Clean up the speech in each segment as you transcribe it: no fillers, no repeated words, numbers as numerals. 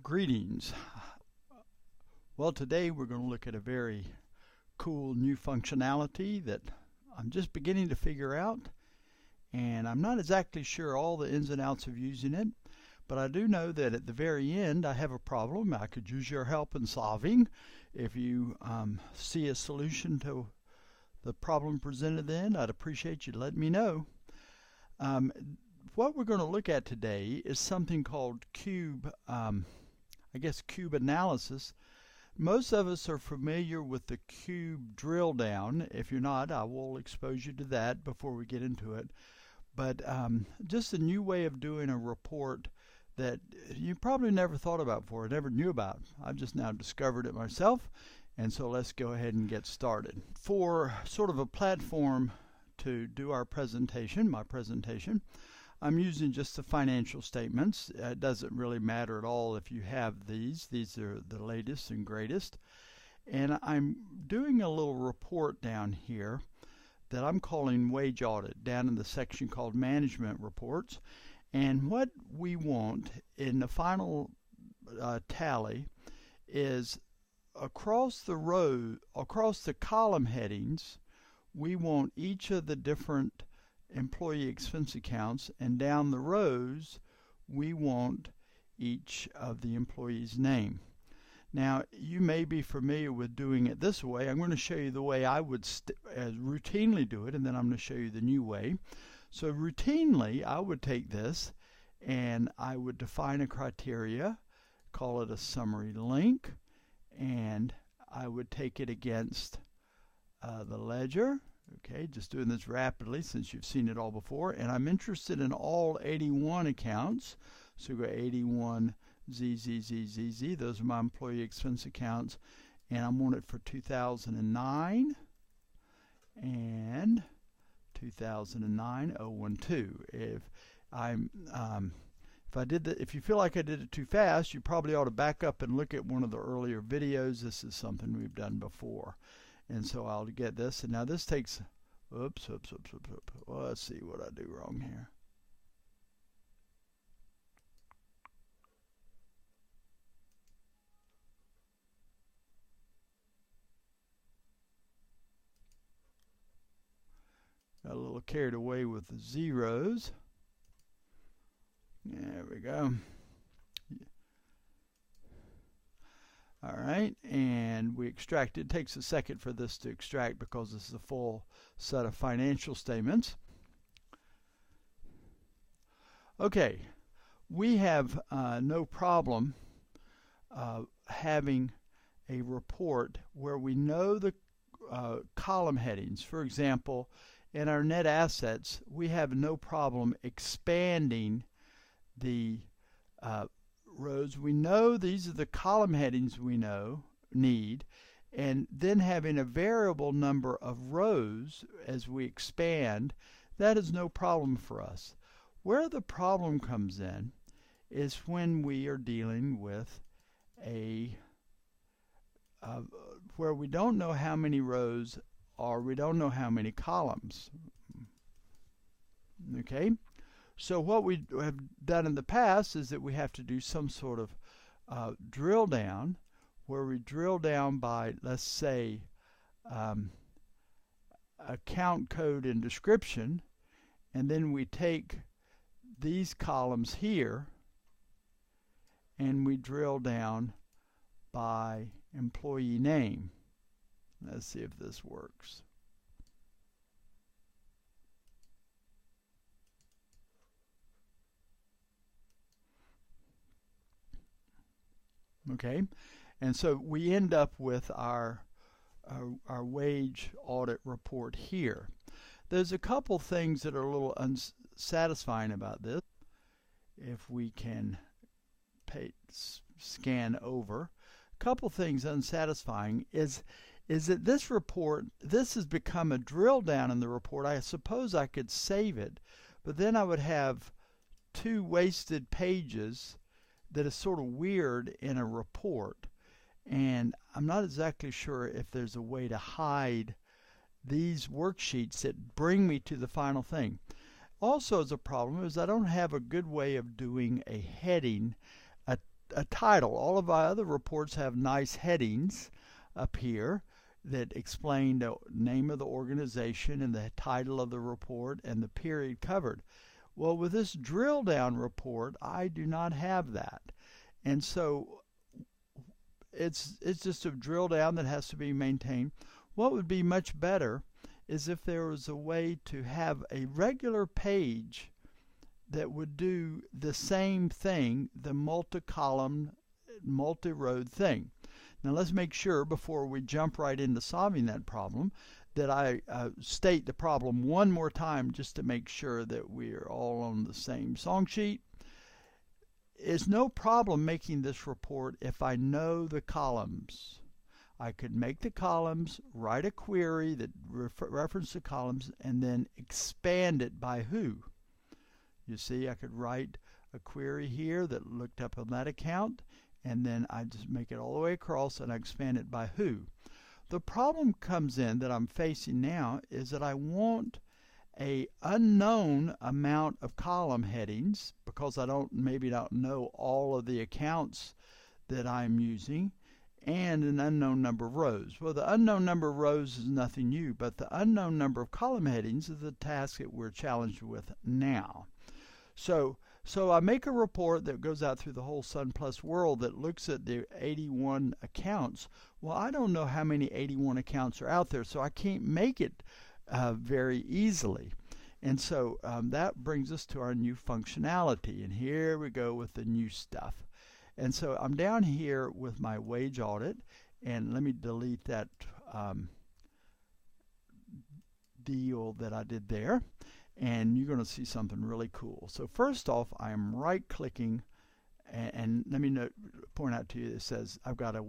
Greetings. Well, today we're going to look at a very cool new functionality that I'm just beginning to figure out, and I'm not exactly sure all the ins and outs of using it, but I do know that at the very end I have a problem I could use your help in solving. If you see a solution to the problem presented then, I'd appreciate you letting me know. What we're going to look at today is something called cube analysis. Most of us are familiar with the cube drill down. If you're not, I will expose you to that before we get into it. But just a new way of doing a report that you probably never thought about before, never knew about. I've just now discovered it myself, and so let's go ahead and get started. For sort of a platform to do our presentation, my presentation, I'm using just the financial statements. It doesn't really matter at all if you have these. These are the latest and greatest. And I'm doing a little report down here that I'm calling wage audit, down in the section called management reports. And what we want in the final tally is across the column headings, we want each of the different employee expense accounts, and down the rows we want each of the employee's name. Now, you may be familiar with doing it this way. I'm going to show you the way I would routinely do it, and then I'm going to show you the new way. So routinely I would take this and I would define a criteria, call it a summary link, and I would take it against the ledger. Okay, just doing this rapidly since you've seen it all before, and I'm interested in all 81 accounts. So we go 81 ZZZZZ. Those are my employee expense accounts, and I want it for 2009 and 2009 012. If you feel like I did it too fast, you probably ought to back up and look at one of the earlier videos. This is something we've done before. And so I'll get this, and now this takes, oops. Well, let's see what I do wrong here. Got a little carried away with the zeros. There we go. All right, and we extract it. It takes a second for this to extract because this is a full set of financial statements. Okay, we have no problem having a report where we know the column headings. For example, in our net assets, we have no problem expanding the rows. We know these are the column headings we need, and then having a variable number of rows as we expand, that is no problem for us. Where the problem comes in is when we are dealing with where we don't know how many rows or we don't know how many columns. Okay? So what we have done in the past is that we have to do some sort of drill down, where we drill down by, let's say, account code and description, and then we take these columns here and we drill down by employee name. Let's see if this works. Okay, and so we end up with our wage audit report here. There's a couple things that are a little unsatisfying about this. If we can scan over, a couple things unsatisfying is that this report, this has become a drill down in the report. I suppose I could save it, but then I would have two wasted pages that is sort of weird in a report, and I'm not exactly sure if there's a way to hide these worksheets that bring me to the final thing. Also, as a problem is I don't have a good way of doing a heading a title. All of our other reports have nice headings up here that explain the name of the organization and the title of the report and the period covered. Well, with this drill down report, I do not have that. And so it's just a drill down that has to be maintained. What would be much better is if there was a way to have a regular page that would do the same thing, the multi-column, multi-row thing. Now let's make sure before we jump right into solving that problem that I state the problem one more time just to make sure that we're all on the same song sheet. It's no problem making this report if I know the columns. I could make the columns, write a query that reference the columns, and then expand it by who. You see, I could write a query here that looked up on that account, and then I just make it all the way across and I expand it by who. The problem comes in that I'm facing now is that I want a unknown amount of column headings because I maybe don't know all of the accounts that I'm using, and an unknown number of rows. Well, the unknown number of rows is nothing new, but the unknown number of column headings is the task that we're challenged with now. So I make a report that goes out through the whole Sun Plus world that looks at the 81 accounts. Well, I don't know how many 81 accounts are out there, so I can't make it very easily. And so that brings us to our new functionality. And here we go with the new stuff. And so I'm down here with my wage audit, and let me delete that deal that I did there. And you're going to see something really cool. So first off, I am right-clicking, and let me point out to you, it says I've got a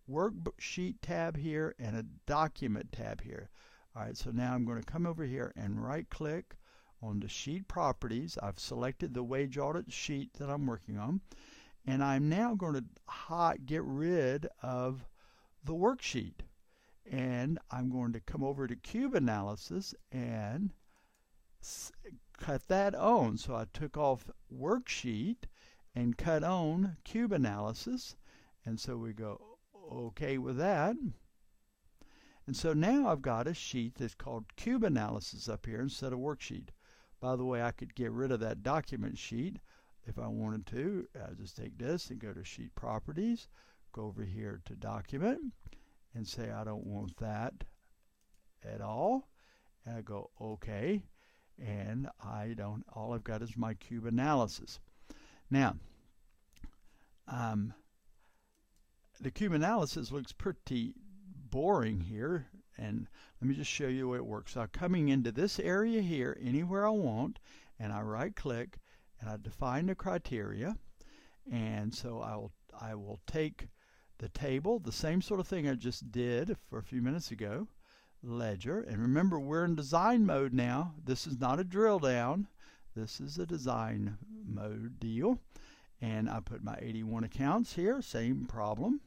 worksheet tab here and a document tab here. All right, so now I'm going to come over here and right-click on the sheet properties. I've selected the wage audit sheet that I'm working on, and I'm now going to get rid of the worksheet. And I'm going to come over to cube analysis and cut that on. So I took off worksheet and cut on cube analysis, and so we go okay with that. And so now I've got a sheet that's called cube analysis up here instead of worksheet. By the way, I could get rid of that document sheet if I wanted to. I'll just take this and go to sheet properties, go over here to document, and say I don't want that at all, and I go okay, and all I've got is my cube analysis. Now the cube analysis looks pretty boring here, and let me just show you the way it works. So I'm coming into this area here anywhere I want, and I right click and I define the criteria, and so I will take the table, the same sort of thing I just did for a few minutes ago, ledger, and remember we're in design mode now. This is not a drill down, this is a design mode deal, and I put my 81 accounts here, same problem,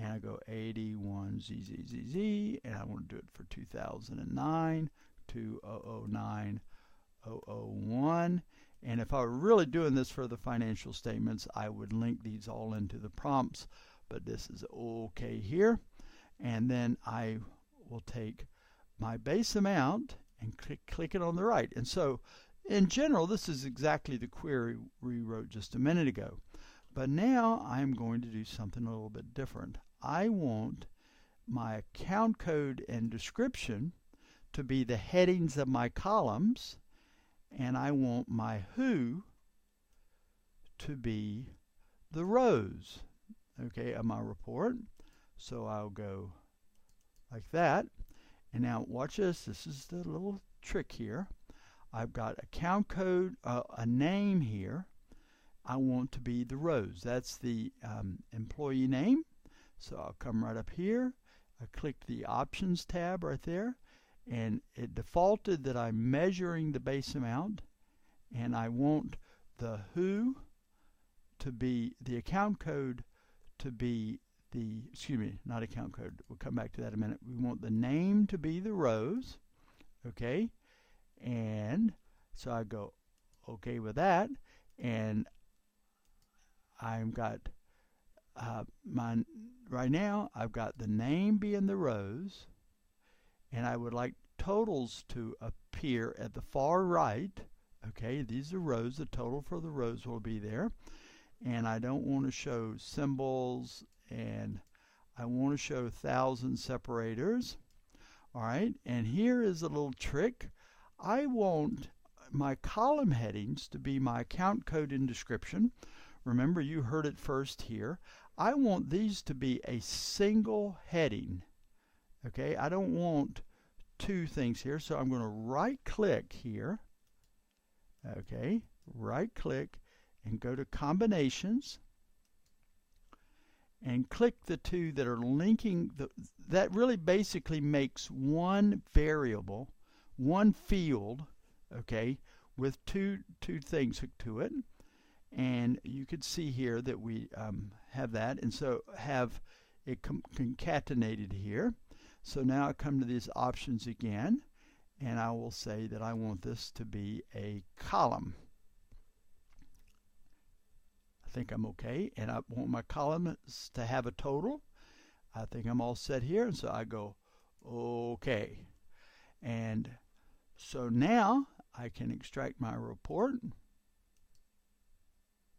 and I go 81ZZZZ, and I want to do it for 2009, 2009, 001. And if I were really doing this for the financial statements, I would link these all into the prompts, but this is okay here. And then I will take my base amount and click it on the right. And so in general, this is exactly the query we wrote just a minute ago. But now I'm going to do something a little bit different. I want my account code and description to be the headings of my columns, and I want my who to be the rows, okay, of my report. So I'll go like that. And now watch this. This is the little trick here. I've got account code, a name here. I want to be the rows. That's the employee name. So I'll come right up here. I click the options tab right there, and it defaulted that I'm measuring the base amount, and I want the who to be the account code to be the, excuse me, not account code, we'll come back to that in a minute. We want the name to be the rows, okay, and so I go okay with that, and I've got right now I've got the name being the rows, and I would like totals to appear at the far right. Okay, these are rows. The total for the rows will be there. And I don't want to show symbols, and I want to show 1,000 separators. All right, and here is a little trick. I want my column headings to be my account code and description. Remember, you heard it first here. I want these to be a single heading. Okay, I don't want two things here, so I'm going to right click here. Okay, right click and go to combinations and click the two that are linking. That really basically makes one variable, one field, okay, with two things hooked to it. And you could see here that we have that, and so have it concatenated here. So now I come to these options again, and I will say that I want this to be a column. I think I'm okay, and I want my columns to have a total. I think I'm all set here, and so I go okay. And so now I can extract my report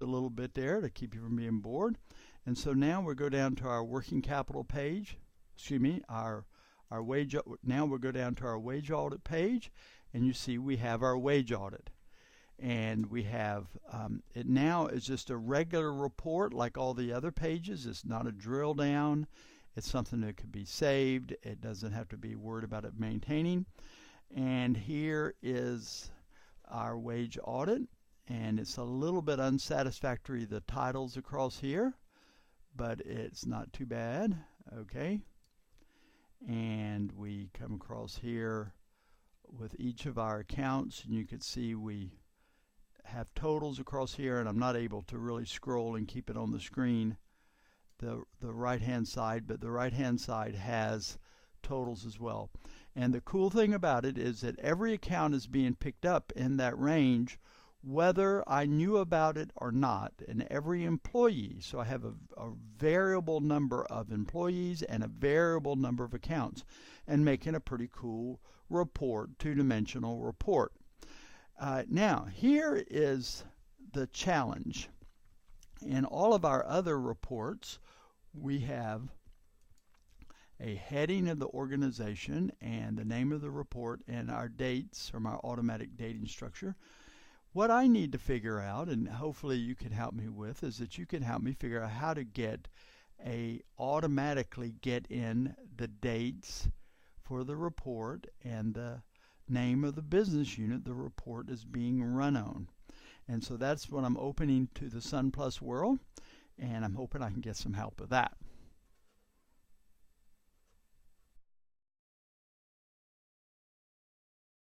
a little bit there to keep you from being bored. And so now we go down to our working capital page, excuse me, our wage. Now we'll go down to our wage audit page, and you see we have our wage audit. And we have it now is just a regular report like all the other pages. It's not a drill down. It's something that could be saved. It doesn't have to be worried about it maintaining. And here is our wage audit, and it's a little bit unsatisfactory, the titles across here, but it's not too bad. Okay, and we come across here with each of our accounts, and you can see we have totals across here, and I'm not able to really scroll and keep it on the screen, the right hand side, but the right hand side has totals as well. And the cool thing about it is that every account is being picked up in that range whether I knew about it or not, and every employee. So I have a variable number of employees and a variable number of accounts, and making a pretty cool report, two-dimensional report. Now, here is the challenge. In all of our other reports, we have a heading of the organization and the name of the report and our dates from our automatic dating structure. What I need to figure out, and hopefully you can help me with, is that you can help me figure out how to automatically get in the dates for the report and the name of the business unit the report is being run on. And so that's what I'm opening to the Sun Plus world, and I'm hoping I can get some help with that.